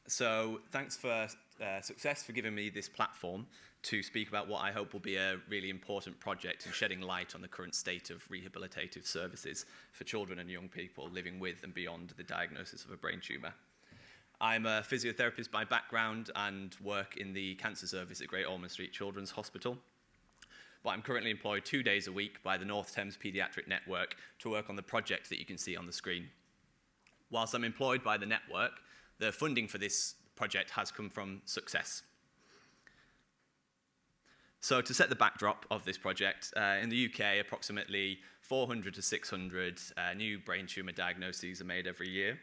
So thanks for Success for giving me this platform to speak about what I hope will be a really important project in shedding light on the current state of rehabilitative services for children and young people living with and beyond the diagnosis of a brain tumour. I'm a physiotherapist by background and work in the cancer service at Great Ormond Street Children's Hospital. But I'm currently employed 2 days a week by the North Thames Paediatric Network to work on the project that you can see on the screen. Whilst I'm employed by the network, the funding for this project has come from Success. So to set the backdrop of this project, in the UK, approximately 400 to 600 new brain tumour diagnoses are made every year.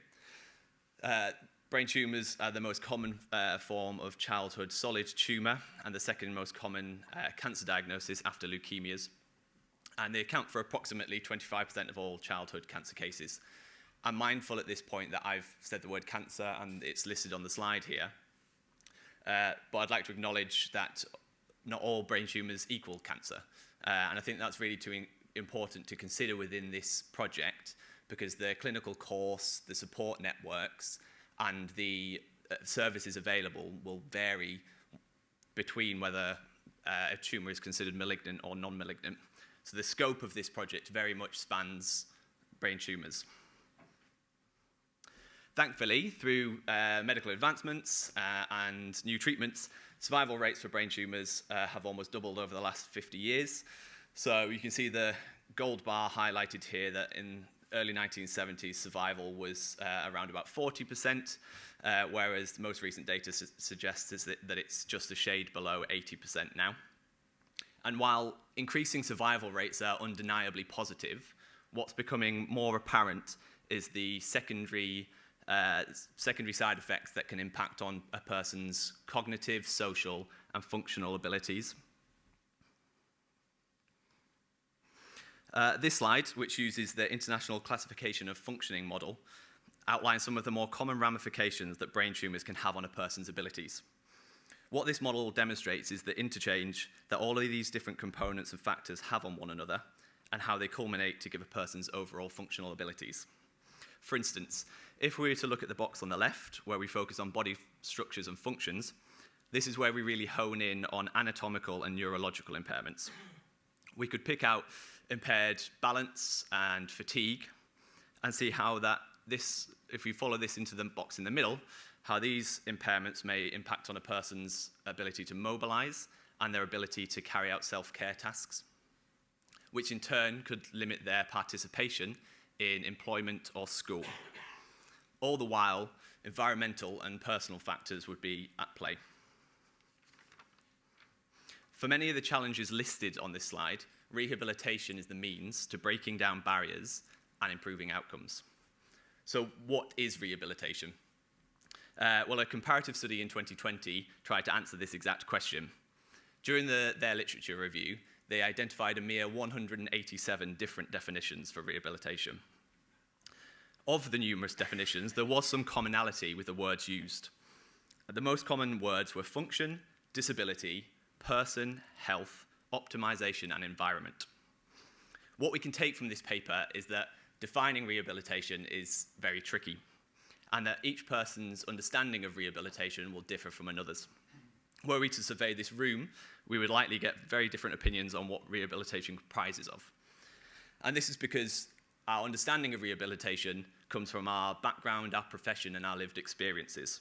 Brain tumours are the most common form of childhood solid tumour and the second most common cancer diagnosis after leukemias. And they account for approximately 25% of all childhood cancer cases. I'm mindful at this point that I've said the word cancer and it's listed on the slide here. But I'd like to acknowledge that not all brain tumours equal cancer. And I think that's really important to consider within this project because the clinical course, the support networks, and the services available will vary between whether a tumour is considered malignant or non-malignant. So the scope of this project very much spans brain tumours. Thankfully, through medical advancements and new treatments, survival rates for brain tumours have almost doubled over the last 50 years. So you can see the gold bar highlighted here that in early 1970s, survival was around about 40%, whereas the most recent data suggests that it's just a shade below 80% now. And while increasing survival rates are undeniably positive, what's becoming more apparent is the secondary side effects that can impact on a person's cognitive, social, and functional abilities. This slide, which uses the International Classification of Functioning model, outlines some of the more common ramifications that brain tumours can have on a person's abilities. What this model demonstrates is the interchange that all of these different components and factors have on one another and how they culminate to give a person's overall functional abilities. For instance, if we were to look at the box on the left, where we focus on body structures and functions, this is where we really hone in on anatomical and neurological impairments. We could pick out impaired balance and fatigue and see how if we follow this into the box in the middle, how these impairments may impact on a person's ability to mobilize and their ability to carry out self-care tasks, which in turn could limit their participation in employment or school. All the while, environmental and personal factors would be at play. For many of the challenges listed on this slide, rehabilitation is the means to breaking down barriers and improving outcomes. So what is rehabilitation? Well, a comparative study in 2020 tried to answer this exact question. During their literature review, they identified a mere 187 different definitions for rehabilitation. Of the numerous definitions, there was some commonality with the words used. The most common words were function, disability, person, health, optimization, and environment. What we can take from this paper is that defining rehabilitation is very tricky, and that each person's understanding of rehabilitation will differ from another's. Were we to survey this room, we would likely get very different opinions on what rehabilitation comprises of. And this is because our understanding of rehabilitation comes from our background, our profession, and our lived experiences.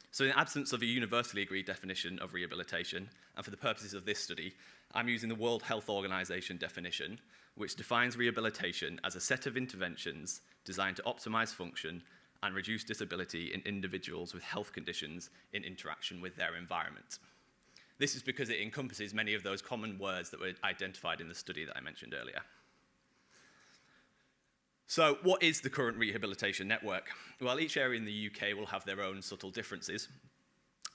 So in the absence of a universally agreed definition of rehabilitation, and for the purposes of this study, I'm using the World Health Organization definition, which defines rehabilitation as a set of interventions designed to optimize function and reduce disability in individuals with health conditions in interaction with their environment. This is because it encompasses many of those common words that were identified in the study that I mentioned earlier. So what is the current rehabilitation network? Well, each area in the UK will have their own subtle differences,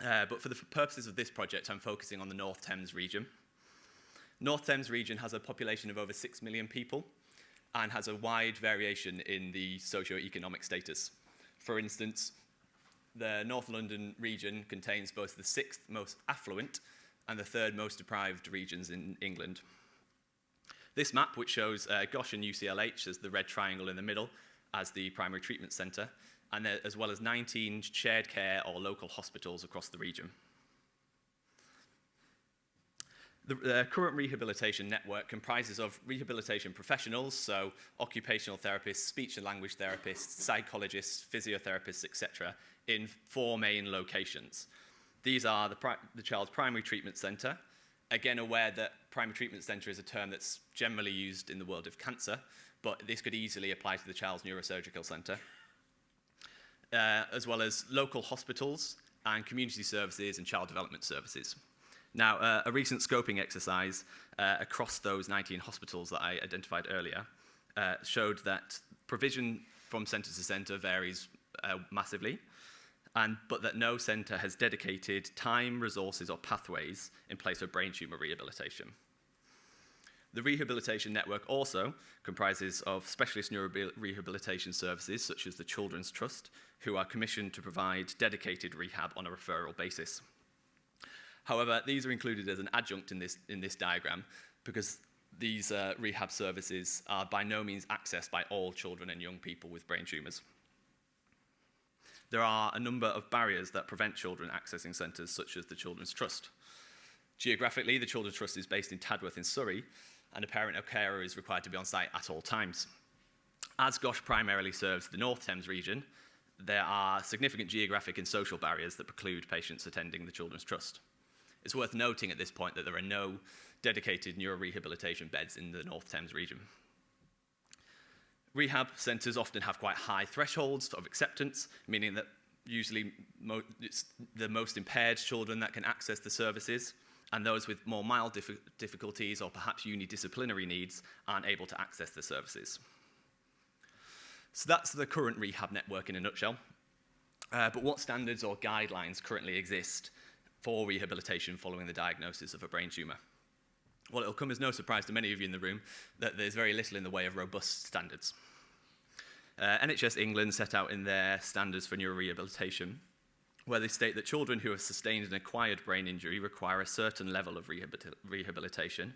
but for the purposes of this project, I'm focusing on the North Thames region. North Thames region has a population of over 6 million people and has a wide variation in the socio-economic status. For instance, the North London region contains both the 6th most affluent and the 3rd most deprived regions in England. This map, which shows Gosh and UCLH as the red triangle in the middle as the primary treatment centre, as well as 19 shared care or local hospitals across the region. The current rehabilitation network comprises of rehabilitation professionals, so occupational therapists, speech and language therapists, psychologists, physiotherapists, etc., in 4 main locations. These are the child's primary treatment centre. Again, aware that primary treatment centre is a term that's generally used in the world of cancer, but this could easily apply to the child's neurosurgical centre, as well as local hospitals and community services and child development services. Now, a recent scoping exercise across those 19 hospitals that I identified earlier showed that provision from centre to centre varies massively, but that no centre has dedicated time, resources, or pathways in place for brain tumour rehabilitation. The rehabilitation network also comprises of specialist neurorehabilitation services, such as the Children's Trust, who are commissioned to provide dedicated rehab on a referral basis. However, these are included as an adjunct in this diagram because these rehab services are by no means accessed by all children and young people with brain tumours. There are a number of barriers that prevent children accessing centres, such as the Children's Trust. Geographically, the Children's Trust is based in Tadworth in Surrey, and a parent or carer is required to be on site at all times. As GOSH primarily serves the North Thames region, there are significant geographic and social barriers that preclude patients attending the Children's Trust. It's worth noting at this point that there are no dedicated neurorehabilitation beds in the North Thames region. Rehab centres often have quite high thresholds of acceptance, meaning that usually it's the most impaired children that can access the services, and those with more mild difficulties or perhaps unidisciplinary needs aren't able to access the services. So that's the current rehab network in a nutshell. But what standards or guidelines currently exist for rehabilitation following the diagnosis of a brain tumour? Well, it'll come as no surprise to many of you in the room that there's very little in the way of robust standards. NHS England set out in their standards for neurorehabilitation, where they state that children who have sustained an acquired brain injury require a certain level of rehabilitation.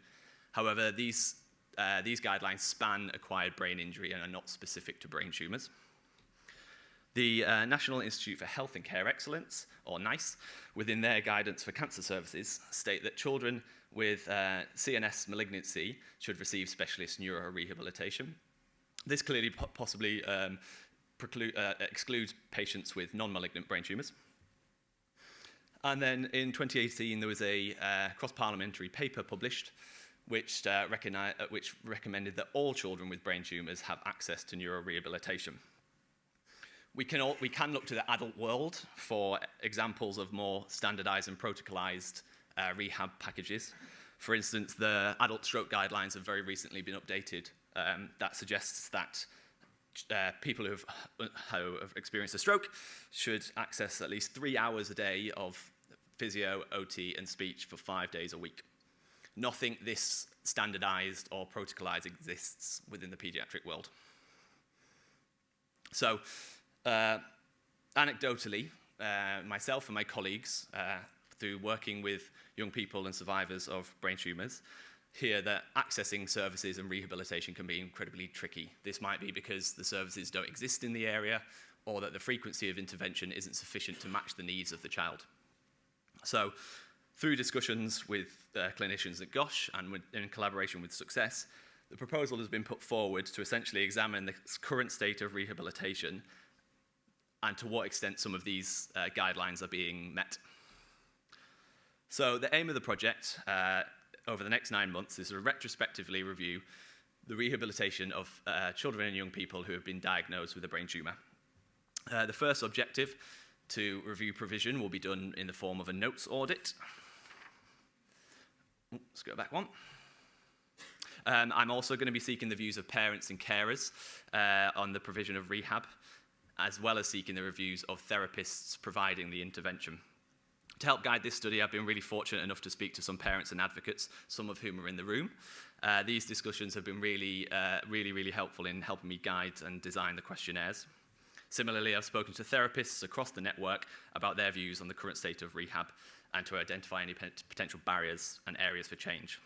However, these guidelines span acquired brain injury and are not specific to brain tumours. The National Institute for Health and Care Excellence, or NICE, within their guidance for cancer services, state that children with CNS malignancy should receive specialist neurorehabilitation. This clearly possibly excludes patients with non-malignant brain tumours. And then in 2018, there was a cross-parliamentary paper published which recommended that all children with brain tumours have access to neurorehabilitation. We can look to the adult world for examples of more standardised and protocolised rehab packages. For instance, the adult stroke guidelines have very recently been updated. That suggests that people who have experienced a stroke should access at least 3 hours a day of physio, OT, and speech for 5 days a week. Nothing this standardised or protocolised exists within the paediatric world. So, anecdotally, myself and my colleagues, through working with young people and survivors of brain tumours, hear that accessing services and rehabilitation can be incredibly tricky. This might be because the services don't exist in the area, or that the frequency of intervention isn't sufficient to match the needs of the child. So, through discussions with clinicians at GOSH and in collaboration with Success, the proposal has been put forward to essentially examine the current state of rehabilitation and to what extent some of these guidelines are being met. So the aim of the project over the next 9 months is to retrospectively review the rehabilitation of children and young people who have been diagnosed with a brain tumour. The first objective to review provision will be done in the form of a notes audit. Let's go back one. I'm also going to be seeking the views of parents and carers on the provision of rehab, as well as seeking the reviews of therapists providing the intervention. To help guide this study, I've been really fortunate enough to speak to some parents and advocates, some of whom are in the room. These discussions have been really helpful in helping me guide and design the questionnaires. Similarly, I've spoken to therapists across the network about their views on the current state of rehab and to identify any potential barriers and areas for change.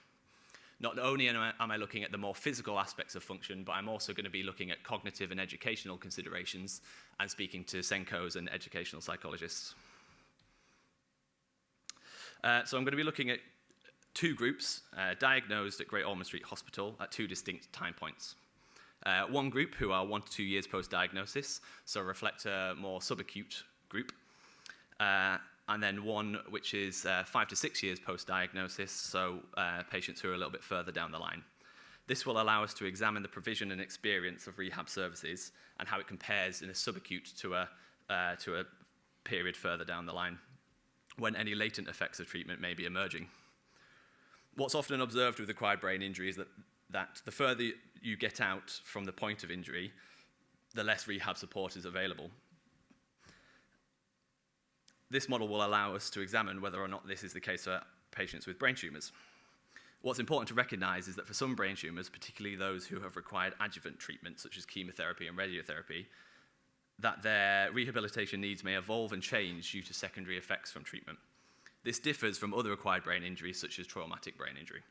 Not only am I looking at the more physical aspects of function, but I'm also going to be looking at cognitive and educational considerations and speaking to Senkos and educational psychologists. So I'm going to be looking at two groups diagnosed at Great Ormond Street Hospital at two distinct time points. One group who are 1 to 2 years post-diagnosis, so reflect a more subacute group, and then one which is 5 to 6 years post-diagnosis, so patients who are a little bit further down the line. This will allow us to examine the provision and experience of rehab services and how it compares in a subacute to a period further down the line, when any latent effects of treatment may be emerging. What's often observed with acquired brain injury is that the further you get out from the point of injury, the less rehab support is available. This model will allow us to examine whether or not this is the case for patients with brain tumours. What's important to recognise is that for some brain tumours, particularly those who have required adjuvant treatment, such as chemotherapy and radiotherapy, that their rehabilitation needs may evolve and change due to secondary effects from treatment. This differs from other acquired brain injuries, such as traumatic brain injury.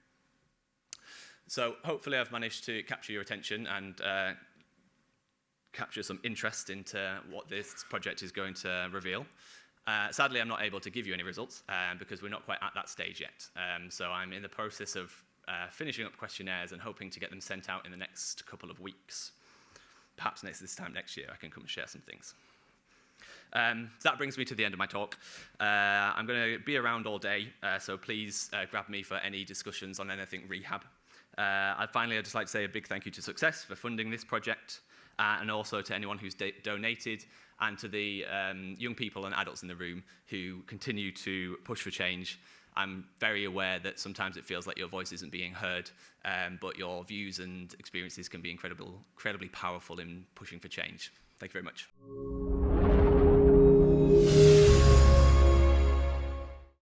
So hopefully I've managed to capture your attention and capture some interest into what this project is going to reveal. Sadly, I'm not able to give you any results because we're not quite at that stage yet. So I'm in the process of finishing up questionnaires and hoping to get them sent out in the next couple of weeks. Perhaps this time next year I can come and share some things. So that brings me to the end of my talk. I'm going to be around all day, so please grab me for any discussions on anything rehab. Finally, I'd just like to say a big thank you to Success for funding this project, and also to anyone who's donated, and to the young people and adults in the room who continue to push for change. I'm very aware that sometimes it feels like your voice isn't being heard, but your views and experiences can be incredibly powerful in pushing for change. Thank you very much.